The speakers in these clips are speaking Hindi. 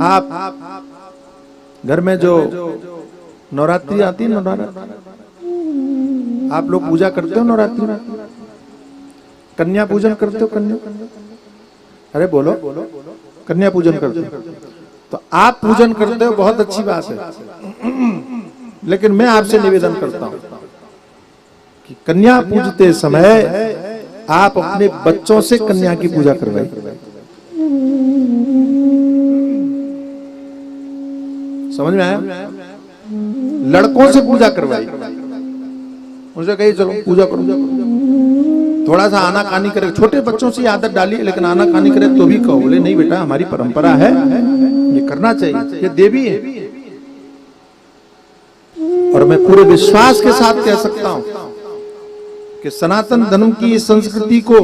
आप घर में जो नवरात्रि आती है, नवरात्रि आप लोग पूजा करते हो नवरात्रि में? कन्या पूजन करते हो? कन्या, अरे बोलो, कन्या पूजन करते हो? तो आप पूजन करते हो, बहुत अच्छी बात है, लेकिन मैं आपसे निवेदन करता हूं कि कन्या पूजते समय आप अपने बच्चों से कन्या की पूजा करवाइए। समझ में आया? लड़कों से पूजा करवाई, उनसे कही चलो पूजा करो, थोड़ा सा आनाकानी करे, छोटे बच्चों से आदत डालिए, लेकिन आनाकानी करे तो भी कहो, बोले नहीं बेटा हमारी परंपरा है, ये करना चाहिए, ये देवी है। और मैं पूरे विश्वास के साथ कह सकता हूं कि सनातन धर्म की इस संस्कृति को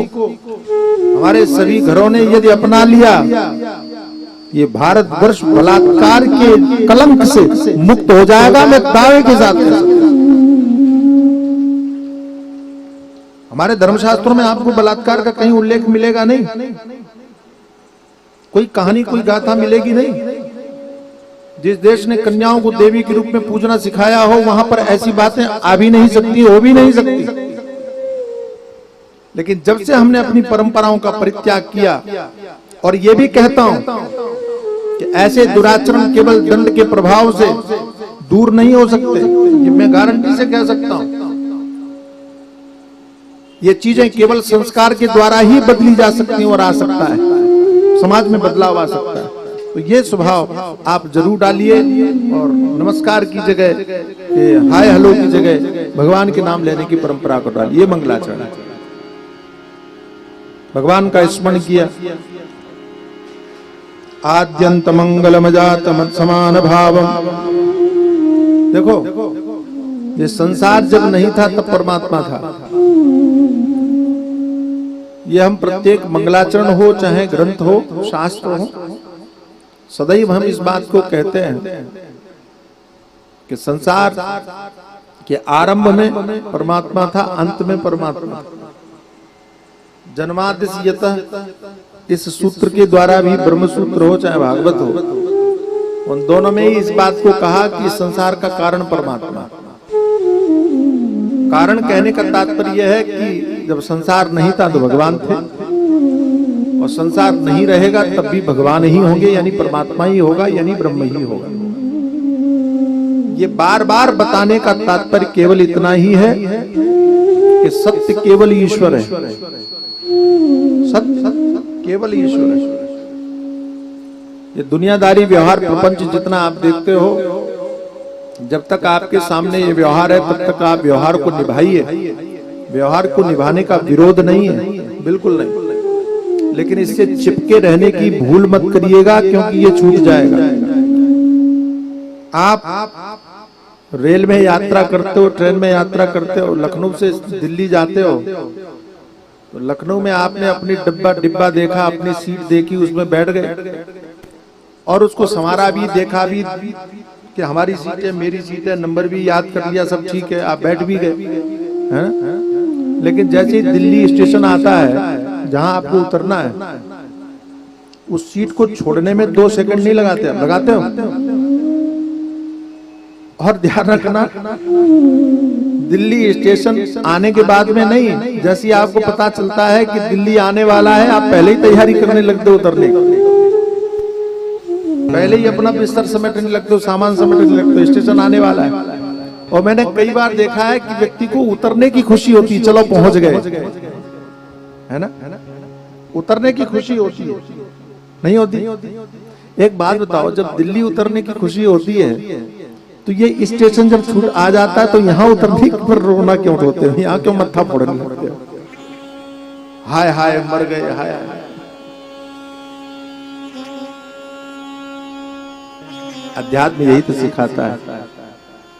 हमारे सभी घरों ने यदि अपना लिया, ये भारतवर्ष बलात्कार के कलंक से मुक्त हो जाएगा। मैं दावे के साथ कह सकता हूं। हमारे धर्मशास्त्रों में आपको बलात्कार का कहीं उल्लेख मिलेगा नहीं, कोई कहानी कोई गाथा मिलेगी नहीं। जिस देश ने कन्याओं को देवी के रूप में पूजना सिखाया हो, वहां पर ऐसी बातें आ भी नहीं सकती, हो भी नहीं सकती। लेकिन जब से हमने अपनी परंपराओं का परित्याग किया, और यह भी कहता हूं कि ऐसे दुराचरण केवल दंड के प्रभाव से दूर नहीं हो सकते, ये मैं गारंटी से कह सकता हूं। ये चीजें केवल संस्कार के द्वारा ही बदली जा सकती हैं और आ सकता है, समाज में बदलाव आ सकता है। तो ये स्वभाव आप जरूर डालिए, और नमस्कार की जगह, हाय हेलो की जगह भगवान के नाम लेने की परंपरा को डालिए। ये मंगलाचरण है, भगवान का स्मरण किया। आद्यंत मंगलमजात मत समान भावम। देखो, ये संसार जब नहीं था तब परमात्मा था। ये हम प्रत्येक मंगलाचरण हो, चाहे ग्रंथ हो, शास्त्र हो, सदैव हम इस बात को कहते हैं कि संसार के आरंभ में परमात्मा था, अंत में परमात्मा। जन्माद्यस्य यतः, इस सूत्र के द्वारा भी ब्रह्म सूत्र हो चाहे भागवत हो, उन दोनों में ही इस बात को कहा कि संसार का कारण परमात्मा। कारण कहने का तात्पर्य है कि जब संसार नहीं था तो भगवान थे, और संसार नहीं रहेगा तब भी भगवान ही होंगे, यानी परमात्मा ही होगा, यानी ब्रह्म ही होगा। ये बार बार बताने का तात्पर्य केवल इतना ही है कि सत्य केवल ईश्वर है, सत्य केवल ईश्वर है। ये दुनियादारी व्यवहार प्रपंच जितना आप देखते हो, जब तक आपके सामने ये व्यवहार है तब तक आप व्यवहार को निभाइए। व्यवहार को निभाने का विरोध नहीं है, बिल्कुल नहीं, लेकिन इससे चिपके रहने की भूल मत करिएगा, क्योंकि ये छूट जाएगा। आप रेल में यात्रा करते हो, ट्रेन में यात्रा करते हो, लखनऊ से दिल्ली जाते हो, तो लखनऊ में आपने अपनी डिब्बा देखा, अपनी सीट देखी, उसमें बैठ गए, और उसको संवारा भी, देखा भी कि हमारी सीट है, मेरी सीट है, नंबर भी याद कर लिया, सब ठीक है, आप बैठ भी गए, है ना? लेकिन जैसे ही दिल्ली स्टेशन आता है जहां आपको उतरना है, उस सीट को छोड़ने में 2 सेकंड नहीं लगाते, आप लगाते हो? और ध्यान रखना, दिल्ली स्टेशन आने के बाद में नहीं, जैसे आपको पता चलता है कि दिल्ली आने वाला है, आप पहले ही तैयारी करने लगते हो उतरने की, पहले ही अपना बिस्तर समेटने लगते हो, सामान समेटने लगते हो, स्टेशन आने वाला है। और मैंने कई बार देखा है कि व्यक्ति को उतरने की खुशी होती, चलो पहुंच गए, है ना? उतरने की खुशी होती है, नहीं होती? एक बात बताओ, जब दिल्ली उतरने की खुशी होती है, तो ये स्टेशन जब छूट आ जाता है तो यहाँ उतरने पर रोना क्यों होते हो? यहाँ क्यों मत्था फोड़ने लगते हो? हाय हाय मर गए, हाय हाय। अध्यात्म यही तो सिखाता है।